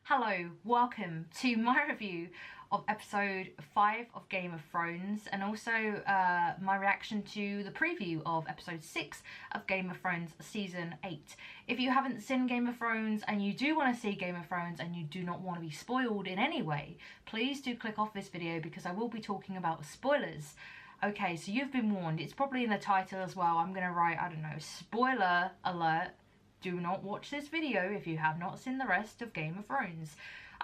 Hello, welcome to my review of episode 5 of Game of Thrones, and also my reaction to the preview of episode 6 of Game of Thrones season 8. If you haven't seen Game of Thrones and you do want to see Game of Thrones and you do not want to be spoiled in any way, please do click off this video because I will be talking about spoilers. Okay, so you've been warned. It's probably in the title as well. I'm gonna write, I don't know, spoiler alert. Do not watch this video if you have not seen the rest of Game of Thrones.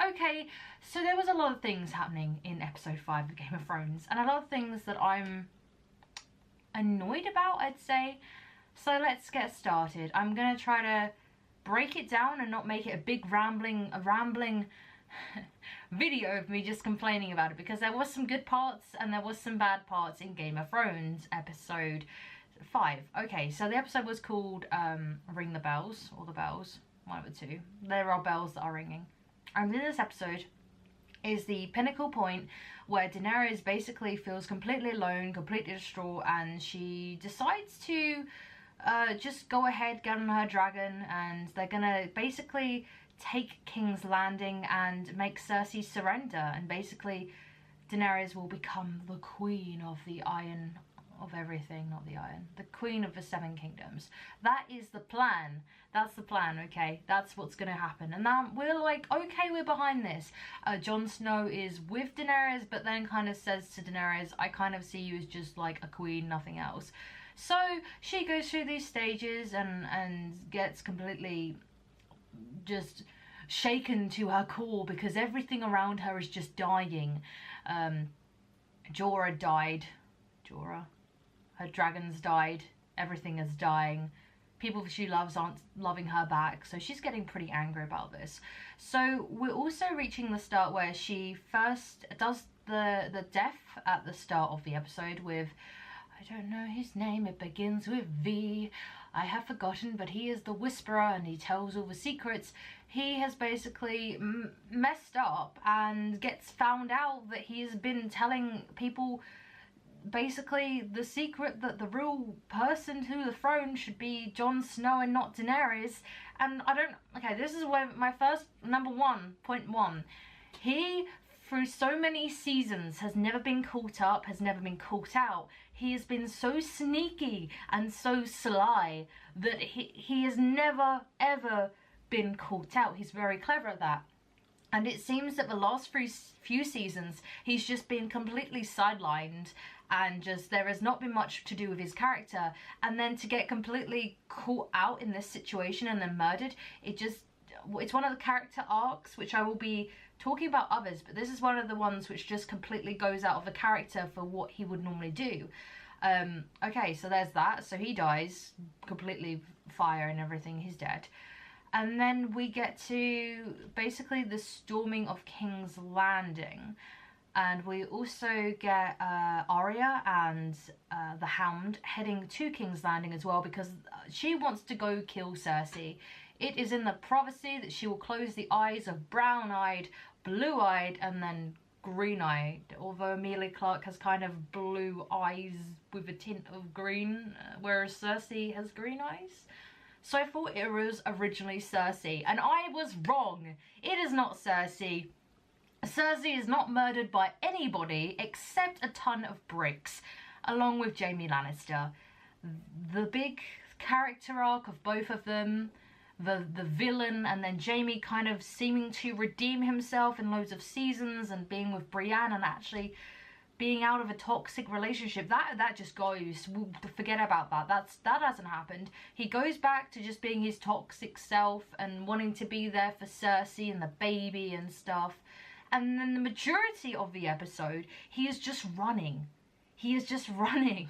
Okay, so there was a lot of things happening in episode 5 of Game of Thrones, and a lot of things that I'm annoyed about, I'd say. So let's get started. I'm gonna try to break it down and not make it a big rambling video of me just complaining about it, because there was some good parts and there was some bad parts in Game of Thrones episode 5. Okay, so the episode was called Ring the Bells, or the Bells, one of the two. There are bells that are ringing. And in this episode is the pinnacle point where Daenerys basically feels completely alone, completely distraught, and she decides to just go ahead, get on her dragon, and they're gonna basically take King's Landing and make Cersei surrender, and basically Daenerys will become the queen of the Iron of everything, not the Iron, the queen of the Seven Kingdoms. That is the plan. That's the plan, okay? That's what's gonna happen. And now we're like, okay, we're behind this. Jon Snow is with Daenerys, but then kind of says to Daenerys, I kind of see you as just like a queen, nothing else. So she goes through these stages and gets completely just shaken to her core because everything around her is just dying. Jorah died. Jorah. Her dragons died. Everything is dying. People she loves aren't loving her back, so she's getting pretty angry about this. So we're also reaching the start where she first does the death at the start of the episode with, I don't know his name, it begins with V. I have forgotten, but he is the Whisperer and he tells all the secrets. He has basically messed up and gets found out that he has been telling people basically the secret that the real person to the throne should be Jon Snow and not Daenerys. And I don't, okay, this is where my first, point one. He, through so many seasons, has never been caught up, has never been caught out. He has been so sneaky and so sly that he has never ever been caught out. He's very clever at that. And it seems that the last few seasons, he's just been completely sidelined, and just there has not been much to do with his character. And then to get completely caught out in this situation and then murdered, it's one of the character arcs, which I will be talking about others, but this is one of the ones which just completely goes out of the character for what he would normally do. Okay, so there's that. So he dies, completely fire and everything, he's dead. And then we get to basically the storming of King's Landing. And we also get Arya and the Hound heading to King's Landing as well, because she wants to go kill Cersei. It is in the prophecy that she will close the eyes of brown-eyed, blue-eyed, and then green-eyed. Although Emilia Clarke has kind of blue eyes with a tint of green, whereas Cersei has green eyes. So I thought it was originally Cersei, and I was wrong. It is not Cersei. Cersei is not murdered by anybody except a ton of bricks, along with Jaime Lannister. The big character arc of both of them, the villain, and then Jaime kind of seeming to redeem himself in loads of seasons and being with Brienne and actually being out of a toxic relationship, that just goes, forget about that. That hasn't happened. He goes back to just being his toxic self and wanting to be there for Cersei and the baby and stuff. And then the majority of the episode, he is just running. He is just running.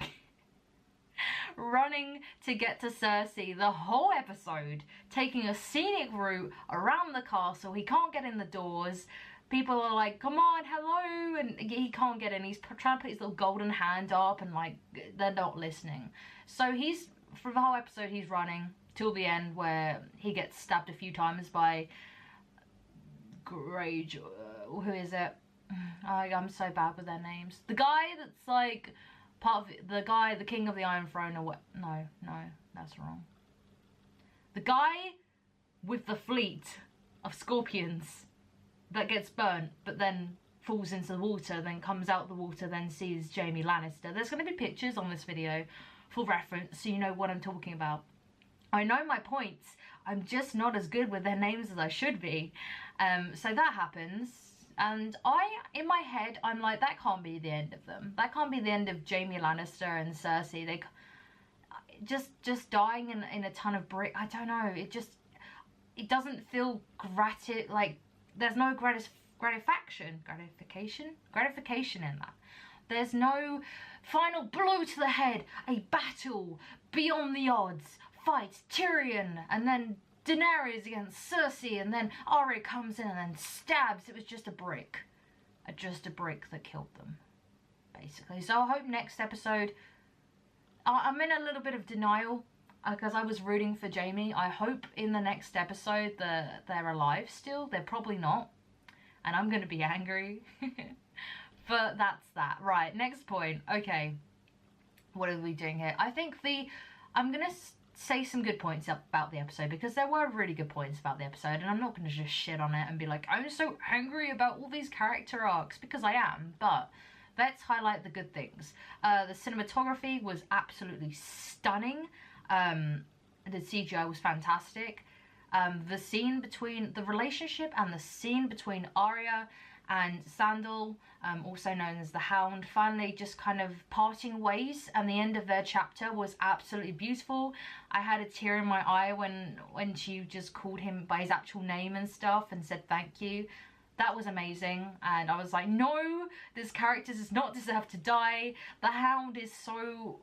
Running to get to Cersei the whole episode, taking a scenic route around the castle. He can't get in the doors. People are like, come on, hello, and he can't get in. He's trying to put his little golden hand up and like, they're not listening. So he's, for the whole episode, he's running till the end where he gets stabbed a few times by Greyjoy, who is it? I'm so bad with their names. The guy that's like part of the king of the Iron Throne, or what? No, that's wrong. The guy with the fleet of scorpions. that gets burnt, but then falls into the water, then comes out the water, then sees Jaime Lannister. There's going to be pictures on this video for reference, so you know what I'm talking about. I know my points, I'm just not as good with their names as I should be. So that happens, and in my head, I'm like, that can't be the end of them. That can't be the end of Jaime Lannister and Cersei. They just dying in a ton of brick. I don't know, it doesn't feel like there's no gratification in that. There's no final blow to the head, a battle beyond the odds, fight Tyrion, and then Daenerys against Cersei, and then Arya comes in and then stabs. It was just a brick that killed them, basically. So I hope next episode, I'm in a little bit of denial because I was rooting for Jaime. I hope in the next episode that they're alive still. They're probably not, and I'm gonna be angry. But that's that. Right, next point. Okay, what are we doing here? I think I'm gonna say some good points about the episode, because there were really good points about the episode, and I'm not gonna just shit on it and be like, I'm so angry about all these character arcs, because I am. But let's highlight the good things. The cinematography was absolutely stunning. The CGI was fantastic. The relationship and the scene between Arya and Sandal, also known as the Hound, finally just kind of parting ways, and the end of their chapter was absolutely beautiful. I had a tear in my eye when she just called him by his actual name and stuff and said thank you. That was amazing, and I was like, no, this character does not deserve to die. The Hound is so,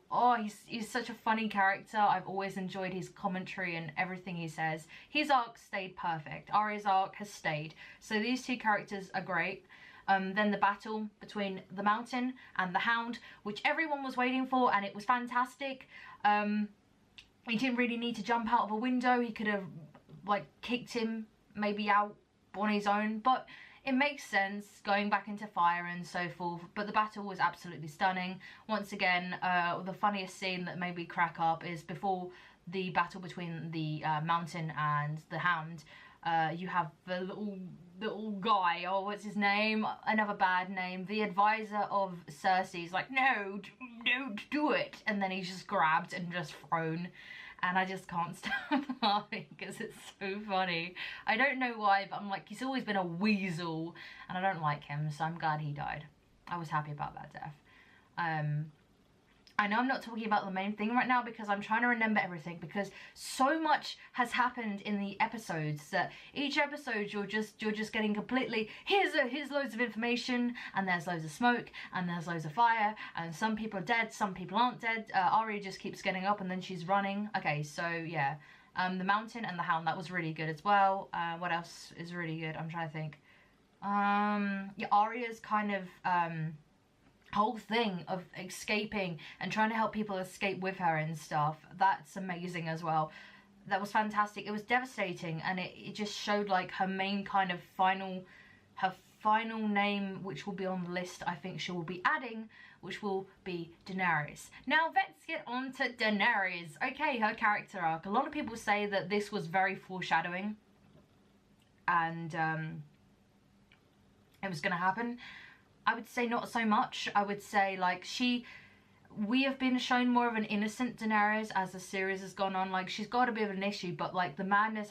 he's such a funny character. I've always enjoyed his commentary and everything he says. His arc stayed perfect. Arya's arc has stayed. So these two characters are great. Then the battle between the Mountain and the Hound, which everyone was waiting for, and it was fantastic. He didn't really need to jump out of a window. He could have, like, kicked him maybe out on his own, but it makes sense going back into fire and so forth. But the battle was absolutely stunning. Once again, the funniest scene that made me crack up is before the battle between the Mountain and the Hound. You have the little guy, what's his name? Another bad name. The advisor of Cersei's like, no, don't do it. And then he's just grabbed and just thrown. And I just can't stop laughing because it's so funny. I don't know why, but I'm like, he's always been a weasel and I don't like him, so I'm glad he died. I was happy about that death. I know I'm not talking about the main thing right now because I'm trying to remember everything, because so much has happened in the episodes that each episode you're just getting completely, here's loads of information, and there's loads of smoke, and there's loads of fire, and some people are dead, some people aren't dead. Arya just keeps getting up and then she's running. Okay, so yeah, the Mountain and the Hound, that was really good as well. What else is really good? I'm trying to think. Yeah, Arya's kind of whole thing of escaping and trying to help people escape with her and stuff, that's amazing as well. That was fantastic. It was devastating, and it just showed like her main kind of her final name, which will be on the list I think she will be adding, which will be Daenerys. Now let's get on to Daenerys. Okay, her character arc. A lot of people say that this was very foreshadowing and it was gonna happen. I would say not so much. I would say like we have been shown more of an innocent Daenerys as the series has gone on. Like, she's got a bit of an issue, but like the madness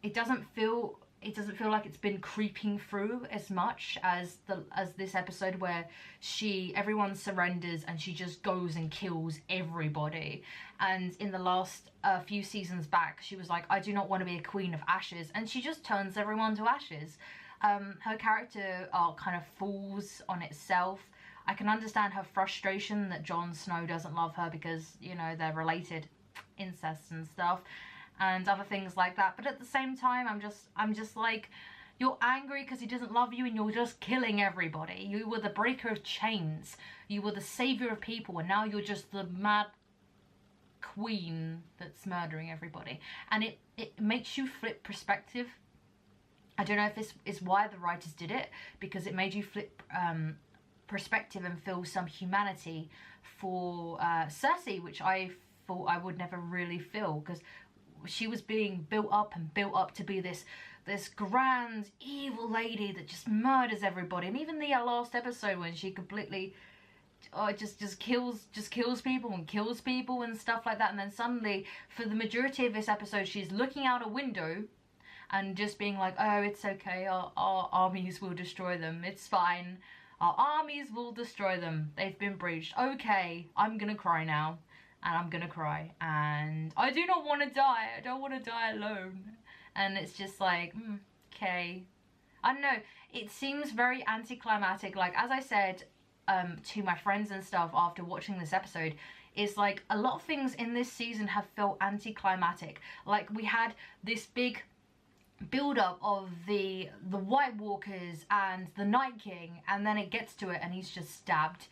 it doesn't feel like it's been creeping through as much as this episode, where everyone surrenders and she just goes and kills everybody. And in the last few seasons back, she was like, I do not want to be a queen of ashes, and she just turns everyone to ashes. Her character arc kind of falls on itself. I can understand her frustration that Jon Snow doesn't love her because, you know, they're related, incest and stuff, and other things like that. But at the same time, I'm just like, you're angry because he doesn't love you and you're just killing everybody. You were the breaker of chains. You were the savior of people, and now you're just the mad queen that's murdering everybody. And it makes you flip perspective. I don't know if this is why the writers did it, because it made you flip perspective and feel some humanity for Cersei, which I thought I would never really feel, because she was being built up to be this this grand evil lady that just murders everybody. And even the last episode when she completely just kills people and kills people and stuff like that, and then suddenly for the majority of this episode she's looking out a window and just being like, oh, it's okay, our armies will destroy them, it's fine, our armies will destroy them, they've been breached, okay, I'm gonna cry now, and I'm gonna cry, and I do not want to die, I don't want to die alone. And it's just like, okay, I don't know, it seems very anticlimactic. Like, as I said to my friends and stuff after watching this episode, is like a lot of things in this season have felt anticlimactic. Like, we had this big build-up of the White Walkers and the Night King, and then it gets to it and he's just stabbed,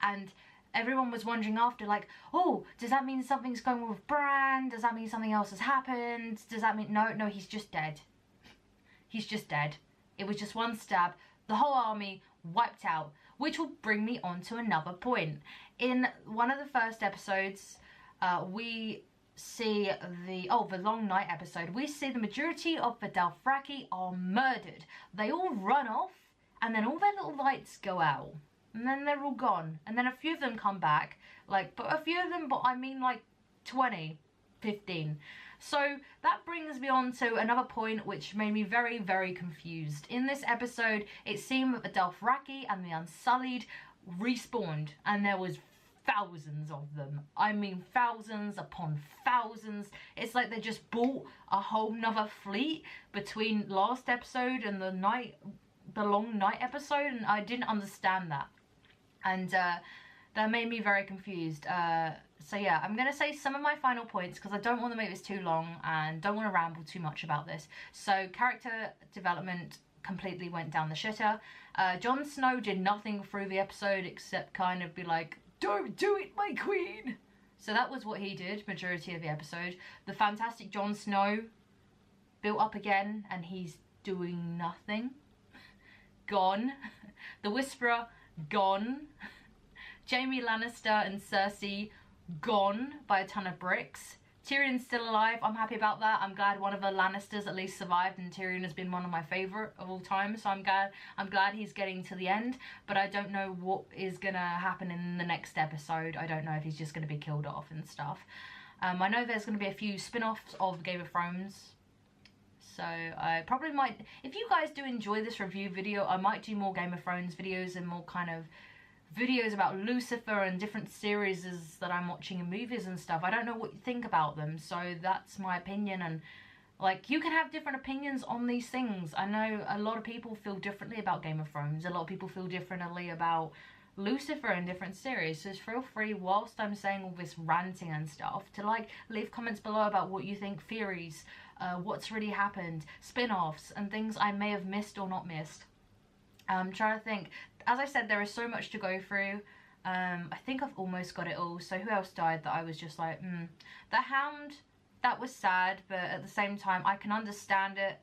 and everyone was wondering after, like, oh, does that mean something's going on with Bran? Does that mean something else has happened? Does that mean... No, he's just dead. He's just dead. It was just one stab. The whole army wiped out. Which will bring me on to another point. In one of the first episodes, we see the Long Night episode, we see the majority of the Dothraki are murdered. They all run off, and then all their little lights go out. And then they're all gone. And then a few of them come back. Like, but a few of them, but I mean like 20, 15. So that brings me on to another point which made me very, very confused. In this episode, it seemed that the Dothraki and the Unsullied respawned. And there was thousands of them. I mean, thousands upon thousands. It's like they just bought a whole nother fleet between last episode and the Long Night episode. And I didn't understand that. And that made me very confused. So yeah, I'm going to say some of my final points because I don't want to make this too long and don't want to ramble too much about this. So character development completely went down the shitter. Jon Snow did nothing through the episode except kind of be like, don't do it, my queen. So that was what he did majority of the episode. The fantastic Jon Snow built up again and he's doing nothing. Gone. The Whisperer, gone. Jaime Lannister and Cersei, gone by a ton of bricks. Tyrion's still alive. I'm happy about that. I'm glad one of the Lannisters at least survived, and Tyrion has been one of my favourite of all time, so I'm glad he's getting to the end. But I don't know what is gonna happen in the next episode. I don't know if he's just gonna be killed off and stuff. I know there's gonna be a few spin-offs of Game of Thrones. So I probably might, if you guys do enjoy this review video, I might do more Game of Thrones videos and more kind of videos about Lucifer and different series that I'm watching and movies and stuff. I don't know what you think about them, so that's my opinion. And like, you can have different opinions on these things. I know a lot of people feel differently about Game of Thrones. A lot of people feel differently about Lucifer and different series. So feel free, whilst I'm saying all this ranting and stuff, to like leave comments below about what you think, theories, what's really happened, spin-offs and things I may have missed or not missed. I'm trying to think. As I said, there is so much to go through. I think I've almost got it all. So who else died that I was just like, The Hound, that was sad, but at the same time, I can understand it.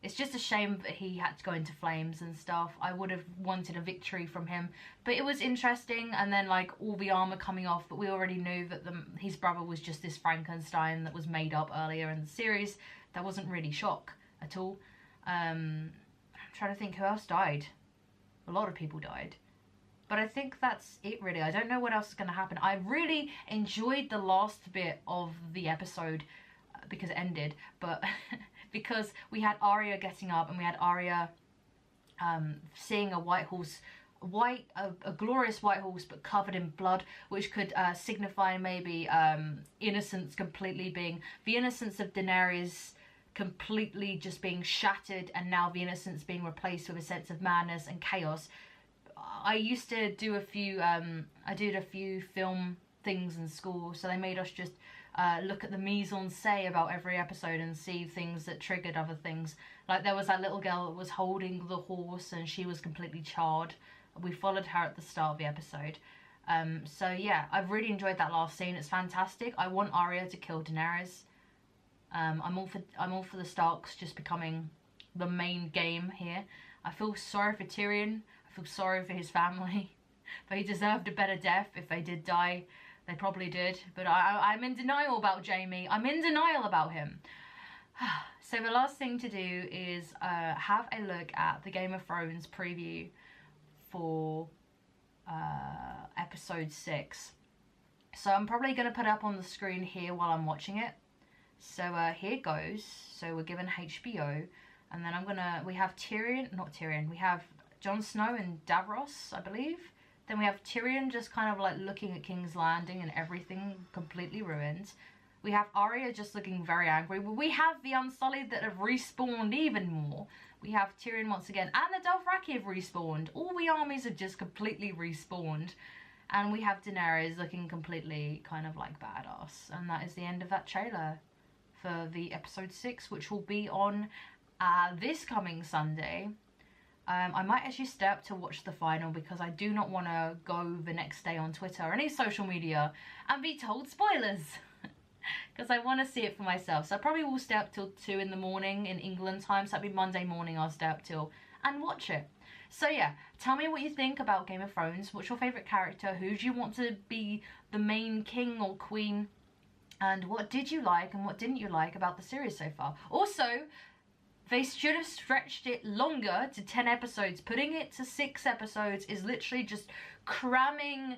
It's just a shame that he had to go into flames and stuff. I would have wanted a victory from him. But it was interesting, and then like all the armor coming off, but we already knew that his brother was just this Frankenstein that was made up earlier in the series. That wasn't really shock at all. I'm trying to think who else died. A lot of people died. But I think that's it really. I don't know what else is going to happen. I really enjoyed the last bit of the episode because it ended. But because we had Arya getting up and we had Arya seeing a white horse, a glorious white horse but covered in blood, which could signify maybe innocence completely being, the innocence of Daenerys completely just being shattered, and now the innocence being replaced with a sense of madness and chaos. I used to do a few I did a few film things in school, so they made us just look at the mise-en-scène about every episode and see things that triggered other things. Like there was that little girl that was holding the horse and she was completely charred. We followed her at the start of the episode. So yeah, I've really enjoyed that last scene. It's fantastic. I want Arya to kill Daenerys. I'm all for the Starks just becoming the main game here. I feel sorry for Tyrion. I feel sorry for his family. They deserved a better death if they did die. They probably did. But I'm in denial about Jaime. I'm in denial about him. So the last thing to do is have a look at the Game of Thrones preview for episode 6. So I'm probably going to put it up on the screen here while I'm watching it. So here it goes. So we're given HBO, and then we have we have Jon Snow and Davros, I believe. Then we have Tyrion just kind of like looking at King's Landing and everything completely ruined. We have Arya just looking very angry. We have the Unsullied that have respawned even more. We have Tyrion once again, and the Dothraki have respawned. All the armies have just completely respawned. And we have Daenerys looking completely kind of like badass. And that is the end of that trailer for the episode 6, which will be on this coming Sunday. I might actually stay up to watch the final because I do not want to go the next day on Twitter or any social media and be told spoilers. Because I want to see it for myself. So I probably will stay up till 2 in the morning in England time. So that'll be Monday morning I'll stay up till and watch it. So yeah, tell me what you think about Game of Thrones. What's your favourite character? Who do you want to be the main king or queen? And what did you like and what didn't you like about the series so far? Also, they should have stretched it longer to 10 episodes. Putting it to 6 episodes is literally just cramming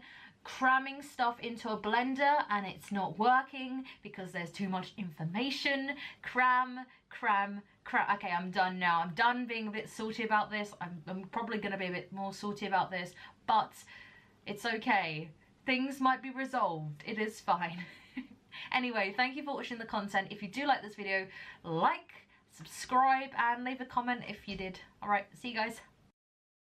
stuff into a blender, and it's not working because there's too much information. Cram. Okay, I'm done now. I'm done being a bit salty about this. I'm probably going to be a bit more salty about this, but it's okay. Things might be resolved. It is fine. Anyway, thank you for watching the content. If you do like this video, like, subscribe, and leave a comment if you did. Alright, see you guys.